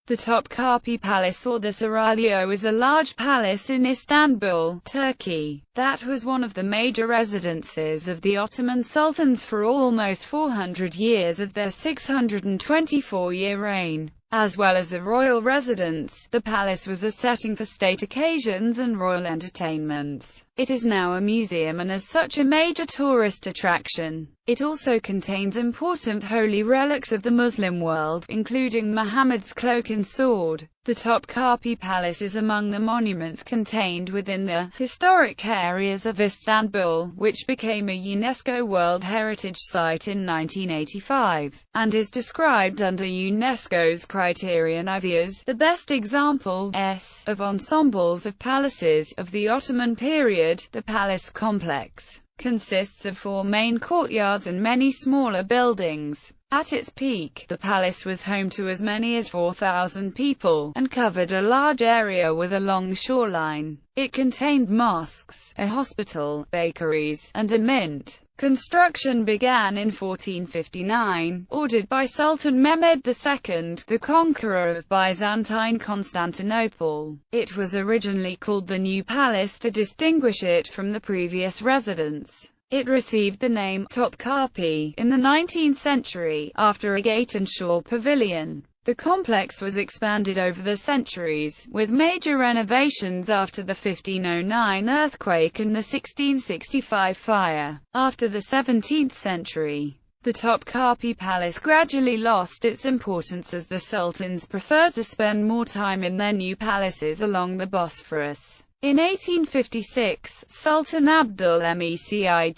The Topkapı Palace or the Seraglio is a large palace in Istanbul, Turkey, that was one of the major residences of the Ottoman sultans for almost 400 years of their 624-year reign. As well as a royal residence, the palace was a setting for state occasions and royal entertainments. It is now a museum and as such a major tourist attraction. It also contains important holy relics of the Muslim world, including Muhammad's cloak and sword. The Topkapı Palace is among the monuments contained within the historic areas of Istanbul, which became a UNESCO World Heritage Site in 1985, and is described under UNESCO's criterion IV as the best example of ensembles of palaces of the Ottoman period. The palace complex consists of 4 main courtyards and many smaller buildings. At its peak, the palace was home to as many as 4,000 people, and covered a large area with a long shoreline. It contained mosques, a hospital, bakeries, and a mint. Construction began in 1459, ordered by Sultan Mehmed II, the conqueror of Byzantine Constantinople. It was originally called the New Palace to distinguish it from the previous residence. It received the name Topkapı in the 19th century, after a gate and shore pavilion. The complex was expanded over the centuries, with major renovations after the 1509 earthquake and the 1665 fire. After the 17th century, the Topkapı Palace gradually lost its importance as the sultans preferred to spend more time in their new palaces along the Bosphorus. In 1856, Sultan Abdülhamid I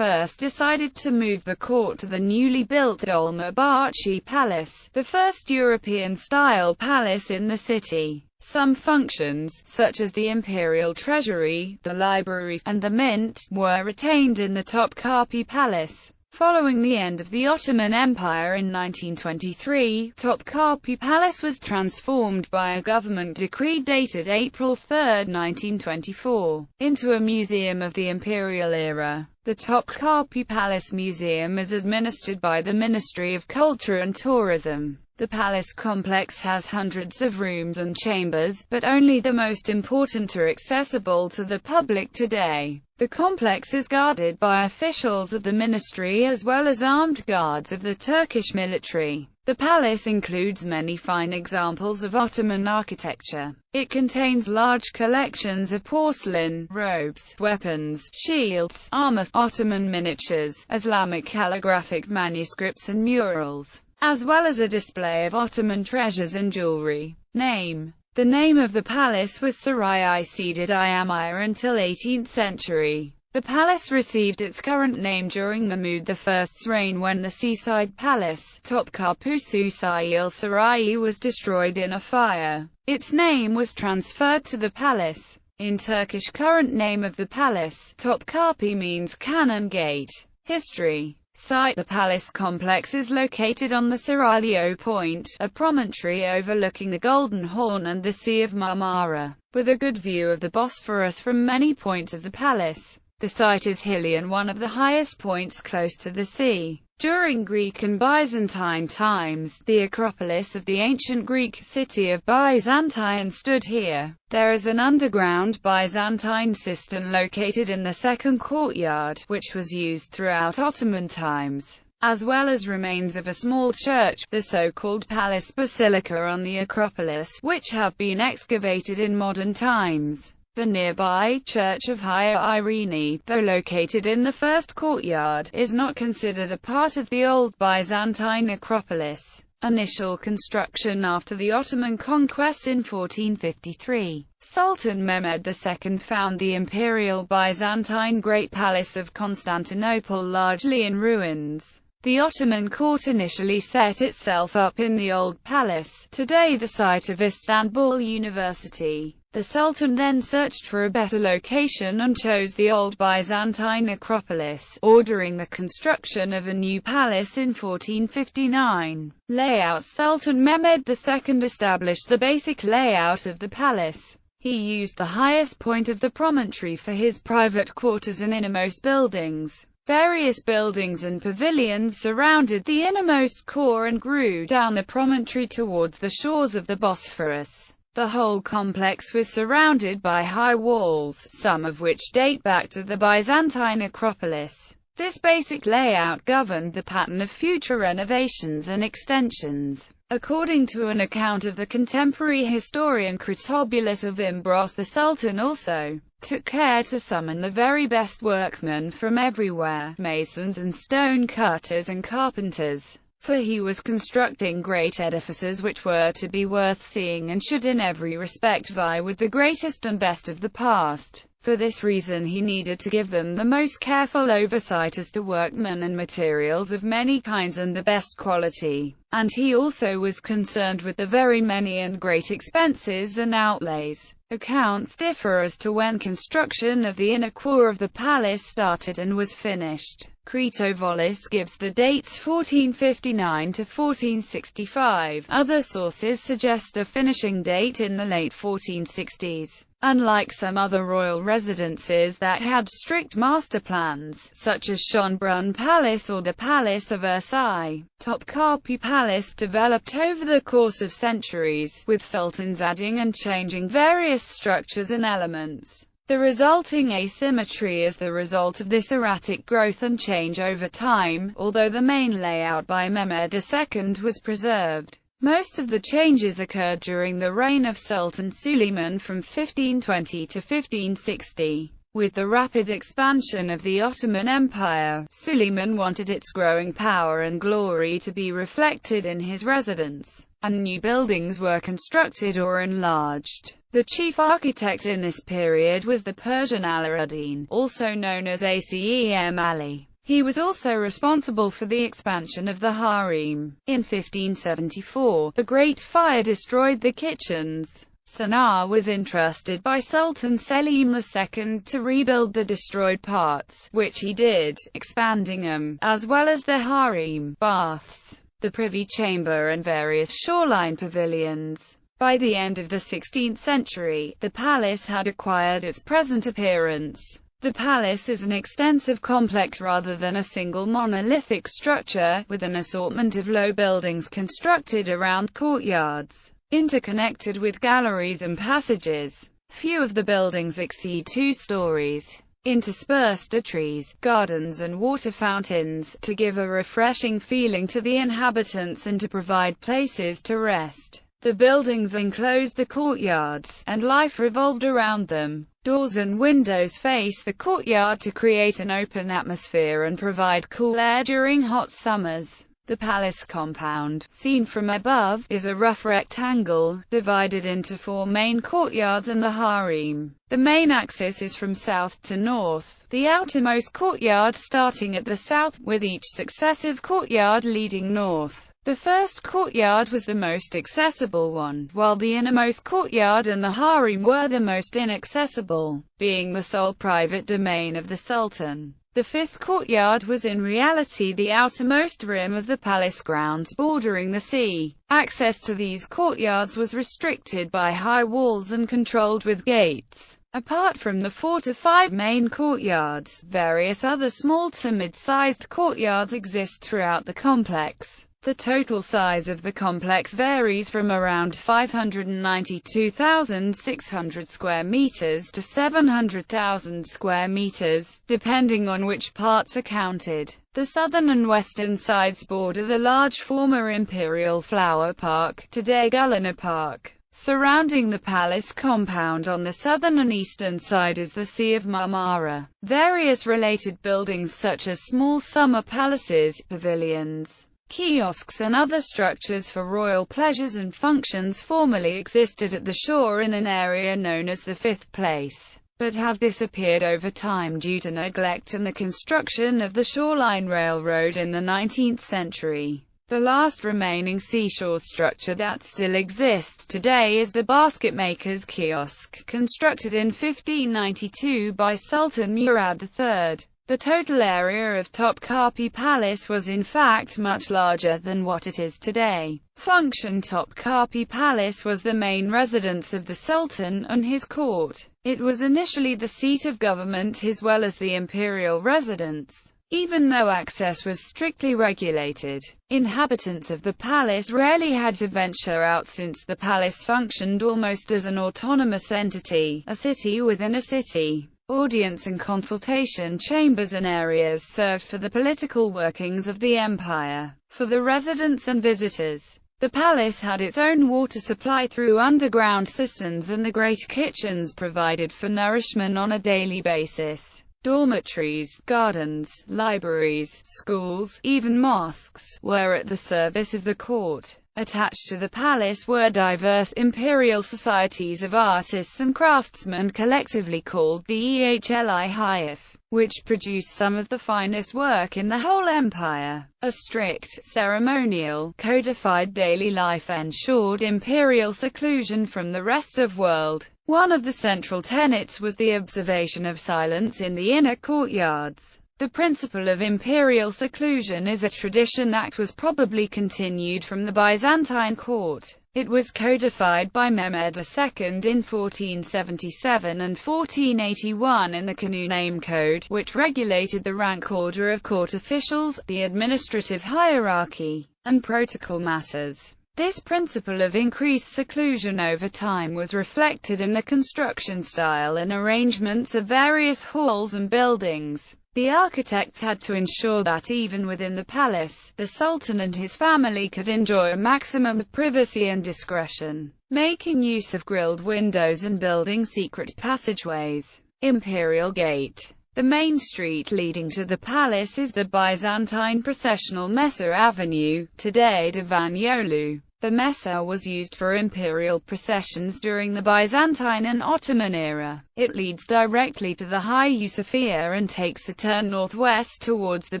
decided to move the court to the newly built Dolmabahce Palace, the first European-style palace in the city. Some functions, such as the imperial treasury, the library, and the mint, were retained in the Topkapı Palace. Following the end of the Ottoman Empire in 1923, Topkapı Palace was transformed by a government decree dated April 3, 1924, into a museum of the imperial era. The Topkapı Palace Museum is administered by the Ministry of Culture and Tourism. The palace complex has hundreds of rooms and chambers, but only the most important are accessible to the public today. The complex is guarded by officials of the ministry as well as armed guards of the Turkish military. The palace includes many fine examples of Ottoman architecture. It contains large collections of porcelain, robes, weapons, shields, armor, Ottoman miniatures, Islamic calligraphic manuscripts and murals, as well as a display of Ottoman treasures and jewelry. The name of the palace was Saray Ceded Amir until 18th century. The palace received its current name during Mahmud I's reign when the seaside palace, Topkapı Sarayı, was destroyed in a fire. Its name was transferred to the palace. In Turkish, current name of the palace, Topkapı, means cannon gate. History. Site. The palace complex is located on the Seraglio Point, a promontory overlooking the Golden Horn and the Sea of Marmara, with a good view of the Bosphorus from many points of the palace. The site is hilly and one of the highest points close to the sea. During Greek and Byzantine times, the Acropolis of the ancient Greek city of Byzantium stood here. There is an underground Byzantine cistern located in the second courtyard, which was used throughout Ottoman times, as well as remains of a small church, the so-called Palace Basilica on the Acropolis, which have been excavated in modern times. The nearby Church of Hagia Irene, though located in the first courtyard, is not considered a part of the old Byzantine Acropolis. Initial construction. After the Ottoman conquest in 1453, Sultan Mehmed II found the imperial Byzantine Great Palace of Constantinople largely in ruins. The Ottoman court initially set itself up in the old palace, today the site of Istanbul University. The Sultan then searched for a better location and chose the old Byzantine Acropolis, ordering the construction of a new palace in 1459. Layout. Sultan Mehmed II established the basic layout of the palace. He used the highest point of the promontory for his private quarters and innermost buildings. Various buildings and pavilions surrounded the innermost core and grew down the promontory towards the shores of the Bosphorus. The whole complex was surrounded by high walls, some of which date back to the Byzantine Acropolis. This basic layout governed the pattern of future renovations and extensions. According to an account of the contemporary historian Critobulus of Imbros, the Sultan also took care to summon the very best workmen from everywhere, masons and stone cutters and carpenters, for he was constructing great edifices which were to be worth seeing and should in every respect vie with the greatest and best of the past. For this reason he needed to give them the most careful oversight as to workmen and materials of many kinds and the best quality, and he also was concerned with the very many and great expenses and outlays. Accounts differ as to when construction of the inner core of the palace started and was finished. Critobulus gives the dates 1459 to 1465. Other sources suggest a finishing date in the late 1460s. Unlike some other royal residences that had strict master plans, such as Schönbrunn Palace or the Palace of Versailles, Topkapı Palace developed over the course of centuries, with sultans adding and changing various structures and elements. The resulting asymmetry is the result of this erratic growth and change over time, although the main layout by Mehmed II was preserved. Most of the changes occurred during the reign of Sultan Süleyman from 1520 to 1560. With the rapid expansion of the Ottoman Empire, Süleyman wanted its growing power and glory to be reflected in his residence, and new buildings were constructed or enlarged. The chief architect in this period was the Persian Alaeddin, also known as Acem Ali. He was also responsible for the expansion of the harem. In 1574, a great fire destroyed the kitchens. Sana'a was entrusted by Sultan Selim II to rebuild the destroyed parts, which he did, expanding them, as well as the harem, baths, the privy chamber and various shoreline pavilions. By the end of the 16th century, the palace had acquired its present appearance. The palace is an extensive complex rather than a single monolithic structure, with an assortment of low buildings constructed around courtyards, interconnected with galleries and passages. Few of the buildings exceed 2 stories. Interspersed are trees, gardens and water fountains, to give a refreshing feeling to the inhabitants and to provide places to rest. The buildings enclosed the courtyards, and life revolved around them. Doors and windows face the courtyard to create an open atmosphere and provide cool air during hot summers. The palace compound, seen from above, is a rough rectangle, divided into 4 main courtyards and the harem. The main axis is from south to north, the outermost courtyard starting at the south, with each successive courtyard leading north. The first courtyard was the most accessible one, while the innermost courtyard and the harem were the most inaccessible, being the sole private domain of the Sultan. The 5th courtyard was in reality the outermost rim of the palace grounds bordering the sea. Access to these courtyards was restricted by high walls and controlled with gates. Apart from the 4 to 5 main courtyards, various other small to mid-sized courtyards exist throughout the complex. The total size of the complex varies from around 592,600 square meters to 700,000 square meters, depending on which parts are counted. The southern and western sides border the large former Imperial Flower Park, today Gülhane Park. Surrounding the palace compound on the southern and eastern side is the Sea of Marmara. Various related buildings such as small summer palaces, pavilions, kiosks and other structures for royal pleasures and functions formerly existed at the shore in an area known as the Fifth Place, but have disappeared over time due to neglect and the construction of the shoreline railroad in the 19th century. The last remaining seashore structure that still exists today is the Basket Maker's Kiosk, constructed in 1592 by Sultan Murad III. The total area of Topkapı Palace was in fact much larger than what it is today. Topkapı Palace was the main residence of the Sultan and his court. It was initially the seat of government as well as the imperial residence. Even though access was strictly regulated, inhabitants of the palace rarely had to venture out since the palace functioned almost as an autonomous entity, a city within a city. Audience and consultation chambers and areas served for the political workings of the empire. For the residents and visitors, the palace had its own water supply through underground cisterns, and the great kitchens provided for nourishment on a daily basis. Dormitories, gardens, libraries, schools, even mosques, were at the service of the court. Attached to the palace were diverse imperial societies of artists and craftsmen, collectively called the Ehli, which produced some of the finest work in the whole empire. A strict, ceremonial, codified daily life ensured imperial seclusion from the rest of the world. One of the central tenets was the observation of silence in the inner courtyards. The principle of imperial seclusion is a tradition that was probably continued from the Byzantine court. It was codified by Mehmed II in 1477 and 1481 in the Canoe Name Code, which regulated the rank order of court officials, the administrative hierarchy, and protocol matters. This principle of increased seclusion over time was reflected in the construction style and arrangements of various halls and buildings. The architects had to ensure that even within the palace, the Sultan and his family could enjoy a maximum of privacy and discretion, making use of grilled windows and building secret passageways. Imperial Gate. The main street leading to the palace is the Byzantine processional Mesa Avenue, today Divan Yolu. The Mesa was used for imperial processions during the Byzantine and Ottoman era. It leads directly to the Hagia Sophia and takes a turn northwest towards the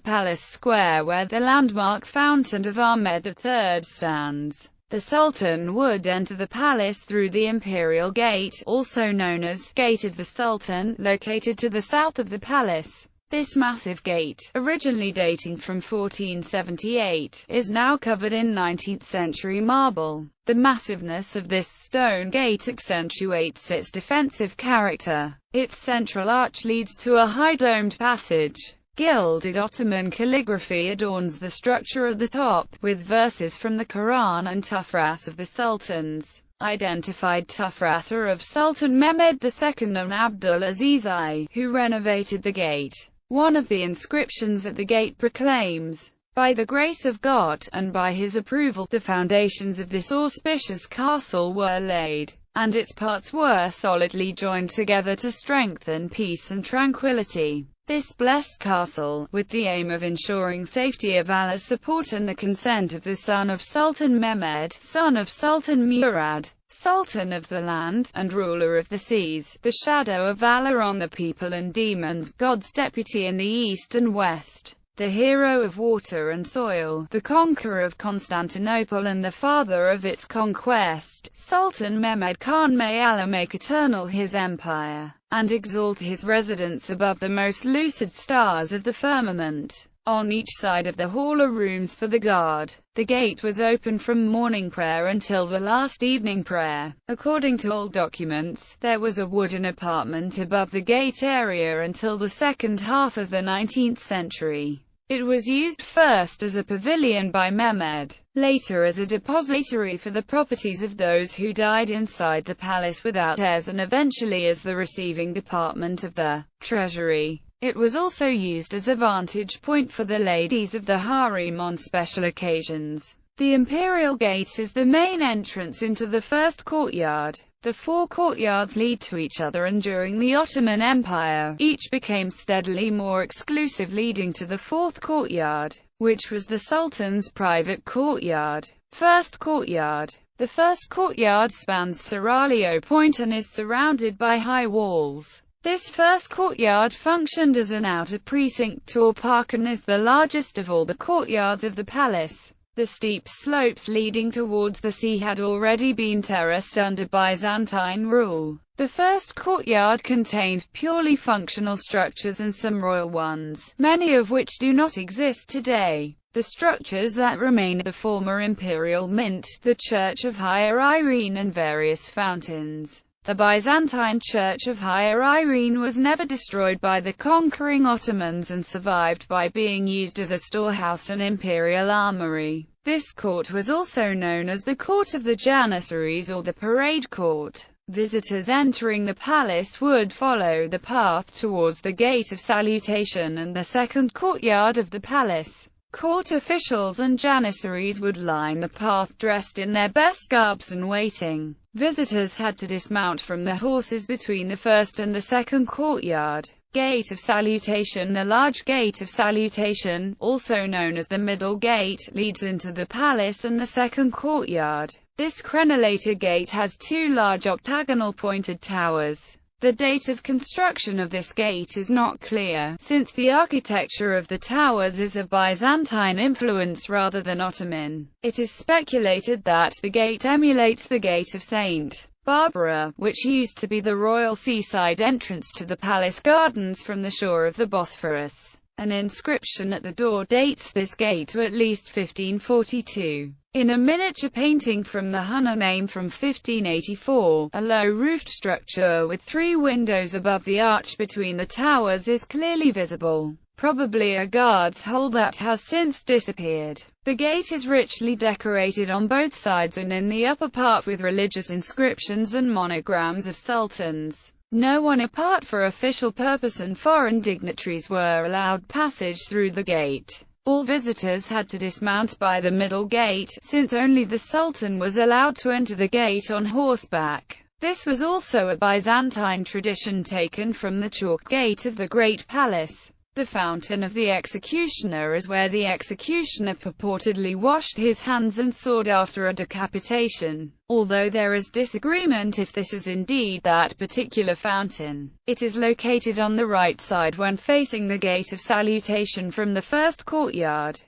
palace square where the landmark Fountain of Ahmed III stands. The Sultan would enter the palace through the Imperial Gate, also known as Gate of the Sultan, located to the south of the palace. This massive gate, originally dating from 1478, is now covered in 19th-century marble. The massiveness of this stone gate accentuates its defensive character. Its central arch leads to a high domed passage. Gilded Ottoman calligraphy adorns the structure at the top, with verses from the Quran and tuffrat of the sultans. Identified tuffrata of Sultan Mehmed II and Abdul Aziz I, who renovated the gate. One of the inscriptions at the gate proclaims, "By the grace of God, and by his approval, the foundations of this auspicious castle were laid, and its parts were solidly joined together to strengthen peace and tranquility." This blessed castle, with the aim of ensuring safety of Allah's support and the consent of the son of Sultan Mehmed, son of Sultan Murad, Sultan of the land, and ruler of the seas, the shadow of Allah on the people and demons, God's deputy in the east and west, the hero of water and soil, the conqueror of Constantinople and the father of its conquest, Sultan Mehmed Khan, may Allah make eternal his empire, and exalt his residence above the most lucid stars of the firmament. On each side of the hall are rooms for the guard. The gate was open from morning prayer until the last evening prayer. According to old documents, there was a wooden apartment above the gate area until the second half of the 19th century. It was used first as a pavilion by Mehmed, later as a depository for the properties of those who died inside the palace without heirs, and eventually as the receiving department of the treasury. It was also used as a vantage point for the ladies of the harem on special occasions. The Imperial Gate is the main entrance into the first courtyard. The four courtyards lead to each other, and during the Ottoman Empire, each became steadily more exclusive, leading to the fourth courtyard, which was the Sultan's private courtyard. First courtyard. The first courtyard spans Seraglio Point and is surrounded by high walls. This first courtyard functioned as an outer precinct or park and is the largest of all the courtyards of the palace. The steep slopes leading towards the sea had already been terraced under Byzantine rule. The first courtyard contained purely functional structures and some royal ones, many of which do not exist today. The structures that remain are the former imperial mint, the Church of Higher Irene and various fountains. The Byzantine Church of Higher Irene was never destroyed by the conquering Ottomans and survived by being used as a storehouse and imperial armory. This court was also known as the Court of the Janissaries or the Parade Court. Visitors entering the palace would follow the path towards the Gate of Salutation and the second courtyard of the palace. Court officials and janissaries would line the path dressed in their best garbs and waiting. Visitors had to dismount from the horses between the first and the second courtyard. Gate of Salutation. The large Gate of Salutation, also known as the Middle Gate, leads into the palace and the second courtyard. This crenellated gate has two large octagonal pointed towers. The date of construction of this gate is not clear, since the architecture of the towers is of Byzantine influence rather than Ottoman. It is speculated that the gate emulates the Gate of St. Barbara, which used to be the royal seaside entrance to the palace gardens from the shore of the Bosphorus. An inscription at the door dates this gate to at least 1542. In a miniature painting from the Hunna name from 1584, a low-roofed structure with 3 windows above the arch between the towers is clearly visible, probably a guard's hole that has since disappeared. The gate is richly decorated on both sides and in the upper part with religious inscriptions and monograms of sultans. No one apart for official purpose and foreign dignitaries were allowed passage through the gate. All visitors had to dismount by the middle gate, since only the Sultan was allowed to enter the gate on horseback. This was also a Byzantine tradition taken from the chalk gate of the Great Palace. The Fountain of the Executioner is where the executioner purportedly washed his hands and sword after a decapitation. Although there is disagreement if this is indeed that particular fountain. It is located on the right side when facing the Gate of Salutation from the first courtyard.